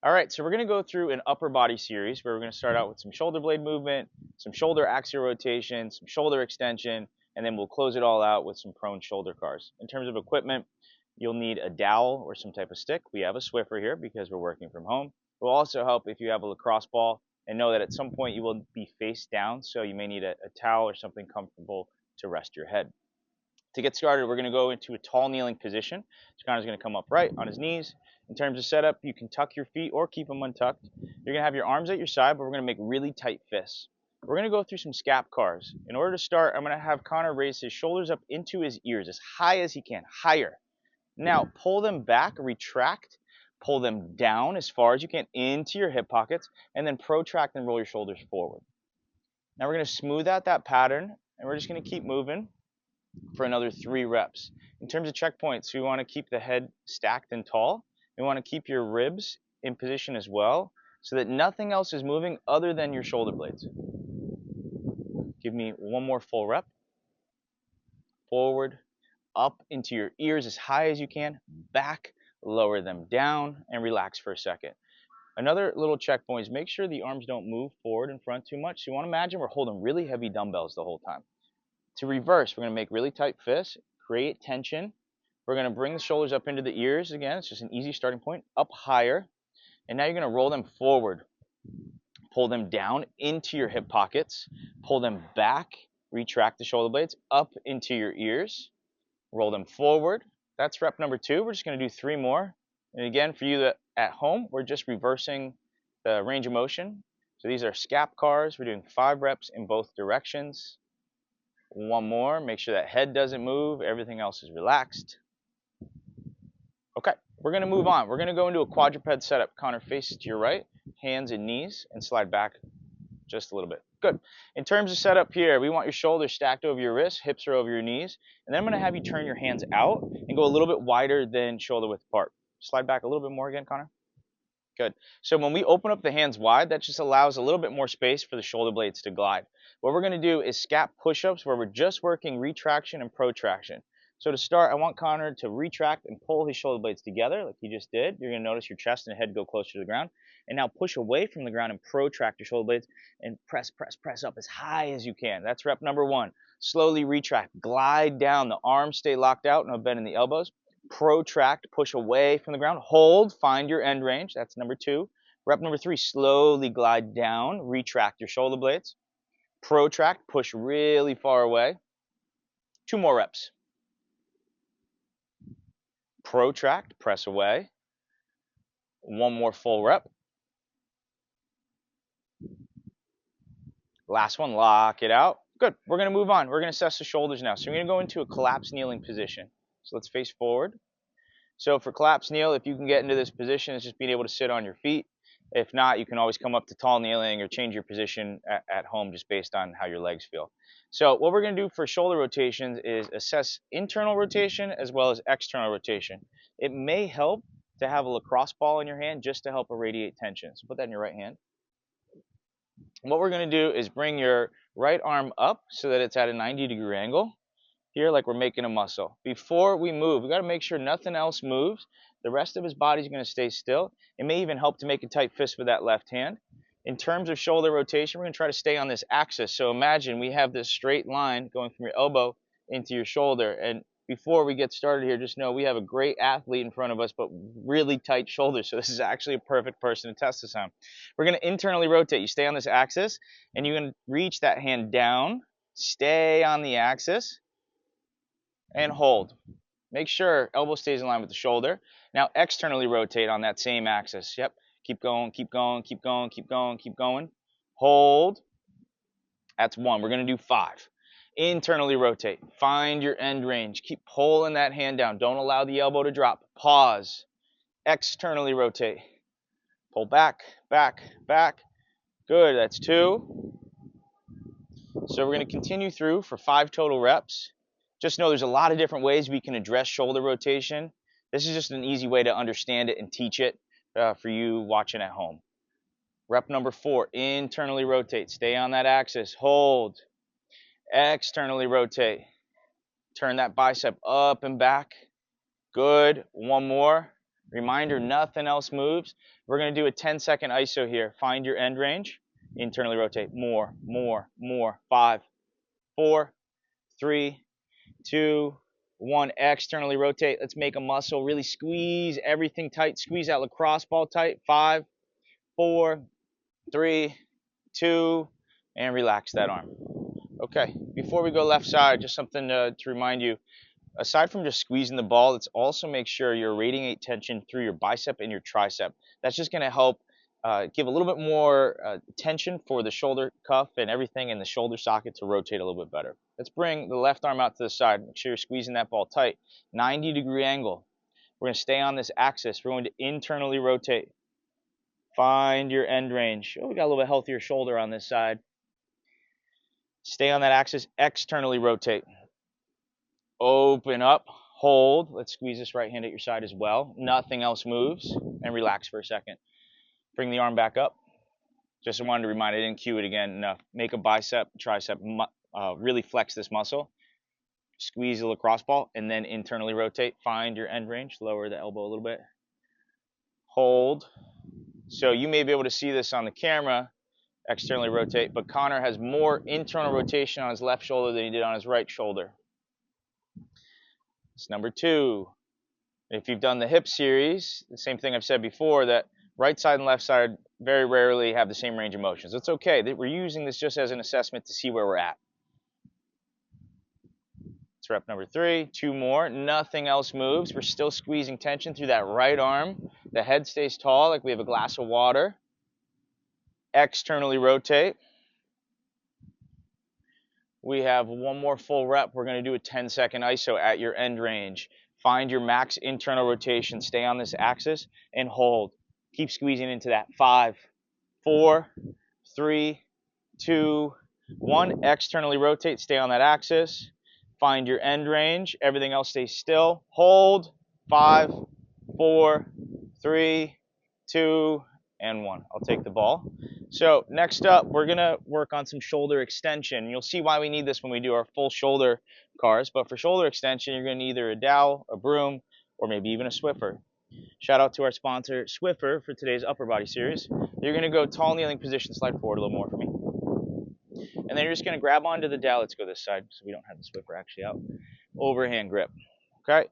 All right, so we're going to go through an upper body series where we're going to start out with some shoulder blade movement, some shoulder axial rotation, some shoulder extension, and then we'll close it all out with some prone shoulder cars. In terms of equipment, you'll need a dowel or some type of stick. We have a Swiffer here because we're working from home. It will also help if you have a lacrosse ball, and know that at some point you will be face down, so you may need a towel or something comfortable to rest your head. To get started, we're going to go into a tall kneeling position. So Connor's going to come upright on his knees. In terms of setup, you can tuck your feet or keep them untucked. You're going to have your arms at your side, but we're going to make really tight fists. We're going to go through some scap cars. In order to start, I'm going to have Connor raise his shoulders up into his ears as high as he can, higher. Now, pull them back, retract, pull them down as far as you can into your hip pockets, and then protract and roll your shoulders forward. Now we're going to smooth out that pattern, and we're just going to keep moving for another 3 reps. In terms of checkpoints, we want to keep the head stacked and tall. We want to keep your ribs in position as well so that nothing else is moving other than your shoulder blades. Give me one more full rep. Forward, up into your ears as high as you can, back, lower them down, and relax for a second. Another little checkpoint is make sure the arms don't move forward and front too much. So you want to imagine we're holding really heavy dumbbells the whole time. To reverse, we're going to make really tight fists, create tension. We're going to bring the shoulders up into the ears again. It's just an easy starting point. Up higher. And now you're going to roll them forward. Pull them down into your hip pockets. Pull them back. Retract the shoulder blades up into your ears. Roll them forward. That's rep number 2. We're just going to do 3 more. And again, for you that at home, we're just reversing the range of motion. So these are scap cars. We're doing 5 reps in both directions. One more, make sure that head doesn't move, everything else is relaxed. Okay, we're going to move on. We're going to go into a quadruped setup. Connor faces to your right, hands and knees, and slide back just a little bit. Good. In terms of setup here, we want your shoulders stacked over your wrists, hips are over your knees, and then I'm going to have you turn your hands out and go a little bit wider than shoulder width apart. Slide back a little bit more again, Connor. Good. So when we open up the hands wide, that just allows a little bit more space for the shoulder blades to glide. What we're going to do is scap push-ups where we're just working retraction and protraction. So to start, I want Connor to retract and pull his shoulder blades together like he just did. You're going to notice your chest and head go closer to the ground. And now push away from the ground and protract your shoulder blades and press, press, press up as high as you can. That's rep number 1. Slowly retract, glide down. The arms stay locked out, no bend in the elbows. Protract, push away from the ground, hold, find your end range. That's number 2. Rep number 3, slowly glide down, retract your shoulder blades. Protract, push really far away. 2 more reps. Protract, press away. 1 more full rep. Last one, lock it out. Good, we're going to move on. We're going to assess the shoulders now. So we're going to go into a collapsed kneeling position. So let's face forward. So for collapsed kneel, if you can get into this position, it's just being able to sit on your feet. If not, you can always come up to tall kneeling or change your position at home just based on how your legs feel. So what we're going to do for shoulder rotations is assess internal rotation as well as external rotation. It may help to have a lacrosse ball in your hand just to help irradiate tension. So put that in your right hand. What we're going to do is bring your right arm up so that it's at a 90-degree angle. Here, like we're making a muscle. Before we move, we got to make sure nothing else moves. The rest of his body's going to stay still. It may even help to make a tight fist with that left hand. In terms of shoulder rotation, we're going to try to stay on this axis. So imagine we have this straight line going from your elbow into your shoulder. And before we get started here, just know we have a great athlete in front of us, but really tight shoulders. So this is actually a perfect person to test this on. We're going to internally rotate. You stay on this axis, and you're going to reach that hand down, stay on the axis, and hold. Make sure elbow stays in line with the shoulder. Now externally rotate on that same axis. Yep. Keep going, keep going, keep going, keep going, keep going. Hold. That's 1. We're going to do 5. Internally rotate. Find your end range. Keep pulling that hand down. Don't allow the elbow to drop. Pause. Externally rotate. Pull back, back, back. Good. That's 2. So we're going to continue through for 5 total reps. Just know there's a lot of different ways we can address shoulder rotation. This is just an easy way to understand it and teach it for you watching at home. Rep number 4, internally rotate. Stay on that axis. Hold. Externally rotate. Turn that bicep up and back. Good. 1 more. Reminder, nothing else moves. We're going to do a 10-second ISO here. Find your end range. Internally rotate. More, more, more. 5, 4, 3, 2, 1. Externally rotate. Let's make a muscle. Really squeeze everything tight. Squeeze that lacrosse ball tight. 5, 4, 3, 2, and relax that arm. Okay, before we go left side, just something to remind you. Aside from just squeezing the ball, let's also make sure you're radiating tension through your bicep and your tricep. That's just going to help give a little bit more tension for the shoulder cuff and everything in the shoulder socket to rotate a little bit better. Let's bring the left arm out to the side. Make sure you're squeezing that ball tight. 90-degree angle. We're going to stay on this axis. We're going to internally rotate. Find your end range. Oh, we got a little bit healthier shoulder on this side. Stay on that axis. Externally rotate. Open up, hold. Let's squeeze this right hand at your side as well. Nothing else moves, and relax for a second. Bring the arm back up. Just wanted to remind, I didn't cue it again enough. Make a bicep, tricep, really flex this muscle. Squeeze the lacrosse ball, and then internally rotate. Find your end range. Lower the elbow a little bit. Hold. So you may be able to see this on the camera. Externally rotate, but Connor has more internal rotation on his left shoulder than he did on his right shoulder. It's number 2. If you've done the hip series, the same thing I've said before, that right side and left side very rarely have the same range of motions. It's okay. We're using this just as an assessment to see where we're at. It's rep number 3. 2 more. Nothing else moves. We're still squeezing tension through that right arm. The head stays tall like we have a glass of water. Externally rotate. We have one more full rep. We're going to do a 10-second ISO at your end range. Find your max internal rotation. Stay on this axis and hold. Keep squeezing into that. 5, 4, 3, 2, 1. Externally rotate. Stay on that axis. Find your end range. Everything else stays still. Hold. 5, 4, 3, 2, and 1. I'll take the ball. So next up, we're going to work on some shoulder extension. You'll see why we need this when we do our full shoulder cars. But for shoulder extension, you're going to need either a dowel, a broom, or maybe even a Swiffer. Shout out to our sponsor, Swiffer, for today's upper body series. You're going to go tall kneeling position, slide forward a little more for me. And then you're just going to grab onto the dowel. Let's go this side so we don't have the Swiffer actually out. Overhand grip. Okay,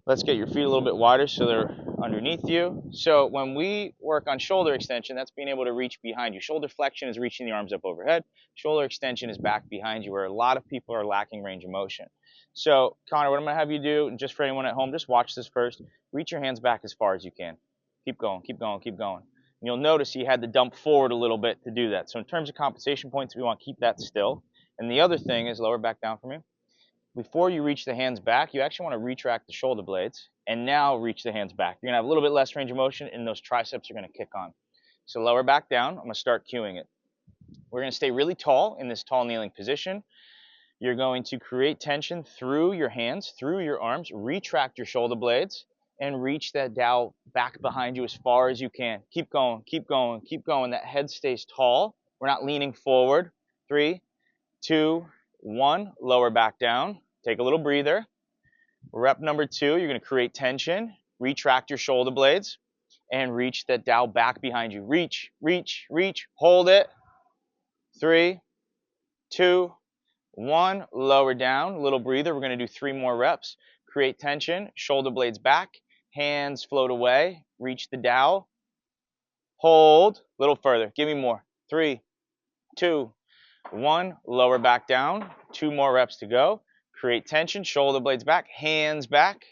let's get your feet a little bit wider so they're underneath you. So when we work on shoulder extension, that's being able to reach behind you. Shoulder flexion is reaching the arms up overhead. Shoulder extension is back behind you, where a lot of people are lacking range of motion. So Connor, what I'm going to have you do, and just for anyone at home, just watch this first. Reach your hands back as far as you can. Keep going, keep going, keep going. And you'll notice you had to dump forward a little bit to do that. So in terms of compensation points, we want to keep that still. And the other thing is lower back down for me. Before you reach the hands back, you actually want to retract the shoulder blades and now reach the hands back. You're going to have a little bit less range of motion and those triceps are going to kick on. So lower back down. I'm going to start cueing it. We're going to stay really tall in this tall kneeling position. You're going to create tension through your hands, through your arms, retract your shoulder blades, and reach that dowel back behind you as far as you can. Keep going, keep going, keep going. That head stays tall. We're not leaning forward. 3, 2, 1. Lower back down. Take a little breather. Rep number 2, you're going to create tension, retract your shoulder blades, and reach that dowel back behind you. Reach, reach, reach. Hold it. 3, 2, 1. Lower down. A little breather. We're going to do 3 more reps. Create tension, shoulder blades back, hands float away. Reach the dowel. Hold. A little further. Give me more. 3, 2, 1. Lower back down. 2 more reps to go. Create tension, shoulder blades back, hands back.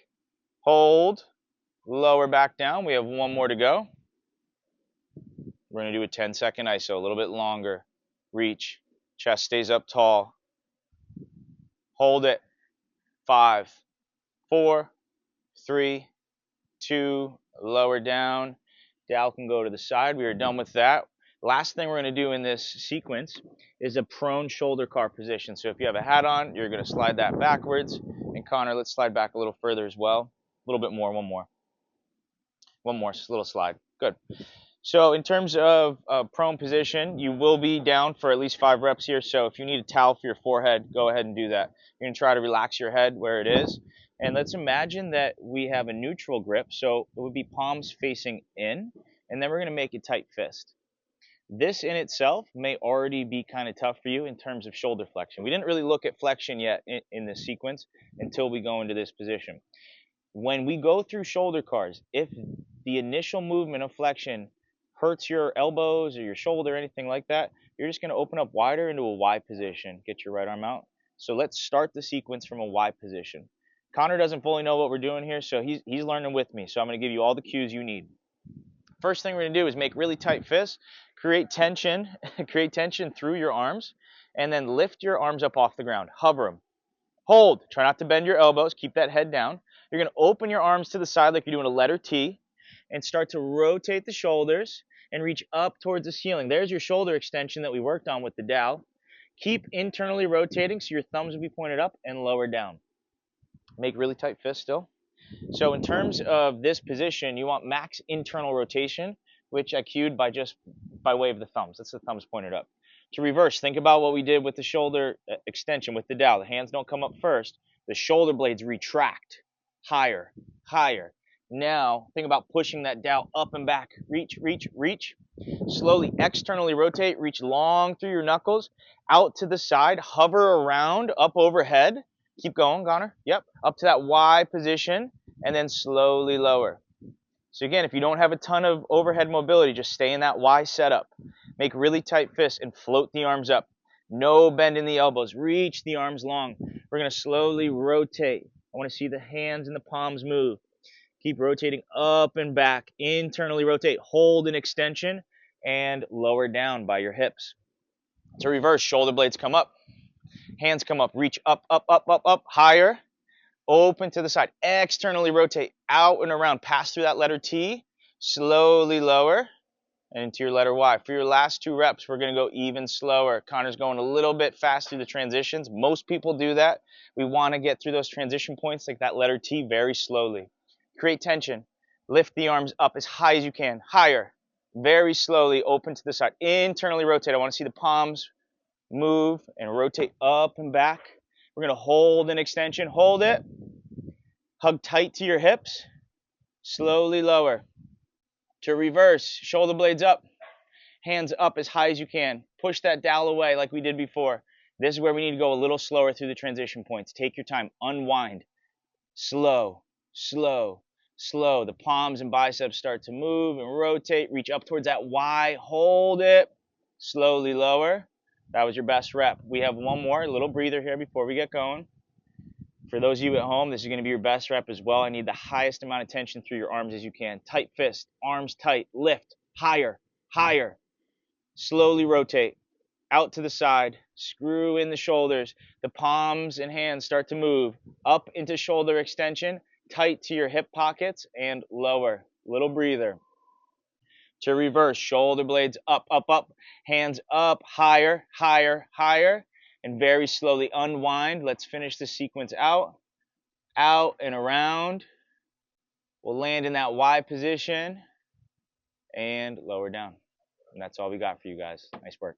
Hold. Lower back down. We have 1 more to go. We're going to do a 10-second ISO, a little bit longer. Reach. Chest stays up tall. Hold it. 5, 4, 3, 2. Lower down. Dowel can go to the side. We are done with that. Last thing we're going to do in this sequence is a prone shoulder car position. So if you have a hat on, you're going to slide that backwards. And Connor, let's slide back a little further as well. A little bit more, 1 more. 1 more, little slide. Good. So in terms of prone position, you will be down for at least 5 reps here. So if you need a towel for your forehead, go ahead and do that. You're gonna try to relax your head where it is. And let's imagine that we have a neutral grip. So it would be palms facing in, and then we're gonna make a tight fist. This in itself may already be kind of tough for you in terms of shoulder flexion. We didn't really look at flexion yet in this sequence until we go into this position. When we go through shoulder cars, if the initial movement of flexion hurts your elbows or your shoulder, anything like that, you're just going to open up wider into a Y position. Get your right arm out. So let's start the sequence from a Y position. Connor doesn't fully know what we're doing here, so he's learning with me. So I'm going to give you all the cues you need. First thing we're going to do is make really tight fists, create tension, create tension through your arms, and then lift your arms up off the ground. Hover them. Hold. Try not to bend your elbows. Keep that head down. You're going to open your arms to the side like you're doing a letter T and start to rotate the shoulders and reach up towards the ceiling. There's your shoulder extension that we worked on with the dowel. Keep internally rotating so your thumbs will be pointed up and lower down. Make really tight fists still. So in terms of this position, you want max internal rotation, which I cued by way of the thumbs. That's the thumbs pointed up. To reverse, think about what we did with the shoulder extension with the dowel. The hands don't come up first. The shoulder blades retract higher, higher. Now, think about pushing that dowel up and back. Reach, reach, reach. Slowly externally rotate. Reach long through your knuckles. Out to the side. Hover around, up overhead. Keep going, Connor. Yep. Up to that Y position. And then slowly lower. So again, if you don't have a ton of overhead mobility, just stay in that Y setup. Make really tight fists and float the arms up. No bend in the elbows. Reach the arms long. We're going to slowly rotate. I want to see the hands and the palms move. Keep rotating up and back. Internally rotate. Hold an extension and lower down by your hips. To reverse, shoulder blades come up. Hands come up. Reach up, up, up, up, up, higher. Open to the side. Externally rotate out and around. Pass through that letter T. Slowly lower. And into your letter Y. For your last 2 reps, we're going to go even slower. Connor's going a little bit fast through the transitions. Most people do that. We want to get through those transition points like that letter T very slowly. Create tension. Lift the arms up as high as you can. Higher. Very slowly. Open to the side. Internally rotate. I want to see the palms move and rotate up and back. We're going to hold an extension. Hold it. Hug tight to your hips. Slowly lower. To reverse, shoulder blades up, hands up as high as you can. Push that dowel away like we did before. This is where we need to go a little slower through the transition points. Take your time. Unwind. Slow, slow, slow. The palms and biceps start to move and rotate. Reach up towards that Y. Hold it. Slowly lower. That was your best rep. We have one more, a little breather here before we get going. For those of you at home, this is going to be your best rep as well. I need the highest amount of tension through your arms as you can. Tight fist, arms tight, lift, higher, higher. Slowly rotate, out to the side, screw in the shoulders. The palms and hands start to move up into shoulder extension, tight to your hip pockets, and lower. Little breather. To reverse, shoulder blades up, up, up, hands up, higher, higher, higher. And very slowly unwind. Let's finish the sequence out and around. We'll land in that Y position and lower down. And that's all we got for you guys. Nice work.